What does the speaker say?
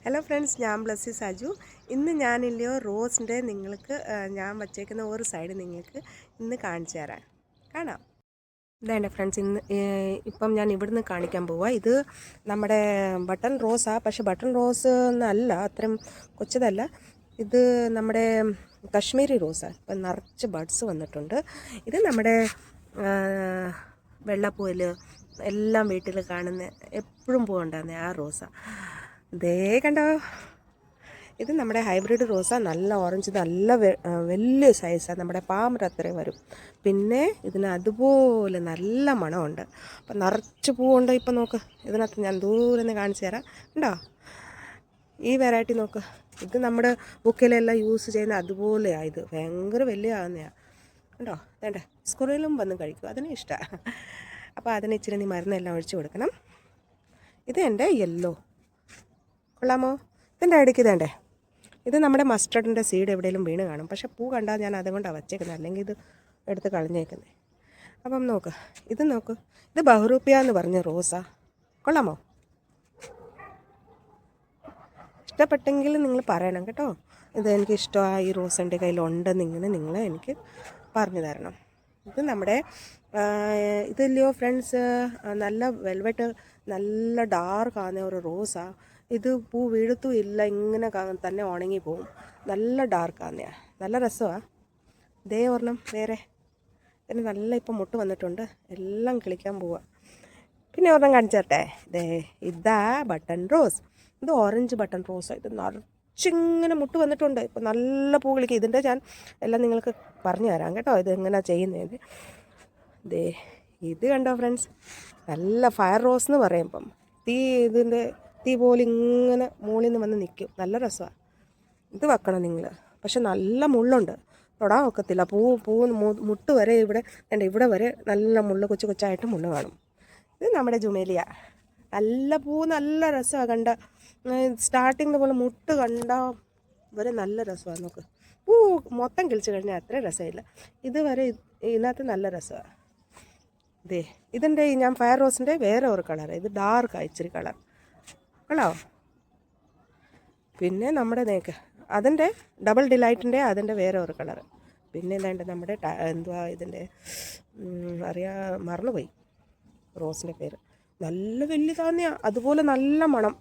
Hello friends, ഞാൻ ബ്ലസ്സി സാജു. ഇന്ന് ഞാനില്ലയോ റോസിൻ്റെ നിങ്ങൾക്ക് ഞാൻ വച്ചേക്കുന്ന ഒരു സൈഡ് നിങ്ങൾക്ക് ഇന്ന് കാണിച്ചു തരാം. കാണാം. ഇതാ ഫ്രണ്ട്സ്, ഇപ്പം ഞാൻ ഇവിടുന്ന് കാണിക്കാൻ പോവാം. ഇത് നമ്മുടെ ബട്ടൺ റോസാണ്. പക്ഷെ ബട്ടൺ റോസ് എന്നല്ല, അത്രയും കൊച്ചതല്ല. ഇത് നമ്മുടെ കശ്മീരി റോസാണ്. ഇപ്പം നിറച്ച് ബഡ്സ് വന്നിട്ടുണ്ട്. ഇത് നമ്മുടെ വെള്ളപ്പൂവിൽ എല്ലാം വീട്ടിൽ കാണുന്ന എപ്പോഴും പൂവുണ്ടാകുന്ന ആ റോസാണ്. ദേ കണ്ടോ, ഇത് നമ്മുടെ ഹൈബ്രിഡ് റോസ. നല്ല ഓറഞ്ച്, നല്ല വലിയ സൈസാണ്. നമ്മുടെ പാമ്പ് അത്രയും വരും. പിന്നെ ഇതിന് അതുപോലെ നല്ല മണമുണ്ട്. അപ്പം നിറച്ച് പൂവുണ്ട്. ഇപ്പം നോക്ക്, ഇതിനകത്ത് ഞാൻ ദൂരെ നിന്ന് കാണിച്ചു തരാം. ഉണ്ടോ ഈ വെറൈറ്റി? നോക്ക്, ഇത് നമ്മുടെ ബുക്കിലെല്ലാം യൂസ് ചെയ്യുന്ന അതുപോലെയാണ്. ഇത് ഭയങ്കര വലിയ ആകുന്നതാണ്. ഉണ്ടോ? വേണ്ടേ, സ്കൂളിലും വന്ന് കഴിക്കും, അതിന് ഇഷ്ടമാണ്. അപ്പോൾ അതിന് ഇച്ചിരി നീ മരുന്നെല്ലാം ഒഴിച്ച് കൊടുക്കണം. ഇത് എൻ്റെ യെല്ലോ കൊള്ളാമോ? ഇതിൻ്റെ ഇടയ്ക്ക് ഇതേണ്ടേ, ഇത് നമ്മുടെ മസ്റ്റർഡിൻ്റെ സീഡ് എവിടെയെങ്കിലും വീണ് കാണും. പക്ഷേ പൂ കണ്ടാൽ ഞാൻ അതുകൊണ്ടാണ് വച്ചേക്കുന്നത്, അല്ലെങ്കിൽ ഇത് എടുത്ത് കളഞ്ഞേക്കുന്നത്. അപ്പം നോക്ക്, ഇത് നോക്ക്, ഇത് ബഹ്റൂപ്പിയ എന്ന് പറഞ്ഞ റോസാ. കൊള്ളാമോ? ഇഷ്ടപ്പെട്ടെങ്കിൽ നിങ്ങൾ പറയണം കേട്ടോ. ഇത് എനിക്ക് ഇഷ്ടമാണ്, ഈ റോസ് എൻ്റെ കയ്യിലുണ്ടെന്നിങ്ങനെ നിങ്ങൾ എനിക്ക് പറഞ്ഞു തരണം. ഇത് നമ്മുടെ ഇതില്ലയോ ഫ്രണ്ട്സ്, നല്ല വെൽവെറ്റ്, നല്ല ഡാർക്ക് ആകുന്ന ഒരു റോസാണ്. ഇത് പൂ വീഴത്തും ഇല്ല, ഇങ്ങനെ തന്നെ ഉണങ്ങി പോവും. നല്ല ഡാർക്കാന്നെയാണ്, നല്ല രസമാണ്. ഇതേ ഒരെണ്ണം വേറെ, ഇതിന് നല്ല ഇപ്പം മുട്ട് വന്നിട്ടുണ്ട്, എല്ലാം കിളിക്കാൻ പോവുക. പിന്നെ ഒരെണ്ണം കാണിച്ചു തരട്ടെ. ഇതാ ബട്ടൺ റോസ്. ഇത് ഓറഞ്ച് ബട്ടൺ റോസാണ്. ഇത് നിറച്ചിങ്ങനെ മുട്ട് വന്നിട്ടുണ്ട്, ഇപ്പം നല്ല പൂ കിളിക്കുക. ഇതിൻ്റെ ഞാൻ എല്ലാം നിങ്ങൾക്ക് പറഞ്ഞു തരാം കേട്ടോ, ഇത് എങ്ങനെയാണ് ചെയ്യുന്നത്. ഇത് കണ്ടോ ഫ്രണ്ട്സ്, നല്ല ഫയർ റോസ് എന്ന് പറയുമ്പം ഇതിൻ്റെ തീ പോലെ ഇങ്ങനെ മുകളിൽ നിന്ന് വന്ന് നിൽക്കും. നല്ല രസമാണ്. ഇത് വെക്കണം നിങ്ങൾ. പക്ഷെ നല്ല മുള്ളുണ്ട്, തൊടാൻ ഒക്കത്തില്ല. മുട്ട് വരെ ഇവിടെ വരെ നല്ല മുള്ള്, കൊച്ചു കൊച്ചായിട്ട് മുള്ള് കാണും. ഇത് നമ്മുടെ ജുമേലിയ. നല്ല പൂ, നല്ല രസമാണ്. സ്റ്റാർട്ടിങ് പോലെ മുട്ട് വരെ നല്ല രസമാണ്. നോക്ക്, പൂ മൊത്തം കിളിച്ച് കഴിഞ്ഞാൽ അത്ര രസമില്ല. ഇതുവരെ ഇതിനകത്ത് നല്ല രസമാണ്. ഇതിൻ്റെ ഞാൻ ഫയർ റോസിൻ്റെ വേറെ ഒരു കളറ്. ഇത് ഡാർക്കാണ് ഇച്ചിരി കളർ. ആണോ? പിന്നെ നമ്മുടെ അതിൻ്റെ ഡബിൾ ഡിലൈറ്റിൻ്റെ അതിൻ്റെ വേറെ ഒരു കളറ്. പിന്നെ എന്താണ്ട് നമ്മുടെ എന്തുവാ ഇതിൻ്റെ മറന്നുപോയി റോസിൻ്റെ പേര്. നല്ല വലിയതാന്നെയാ, അതുപോലെ നല്ല മണം.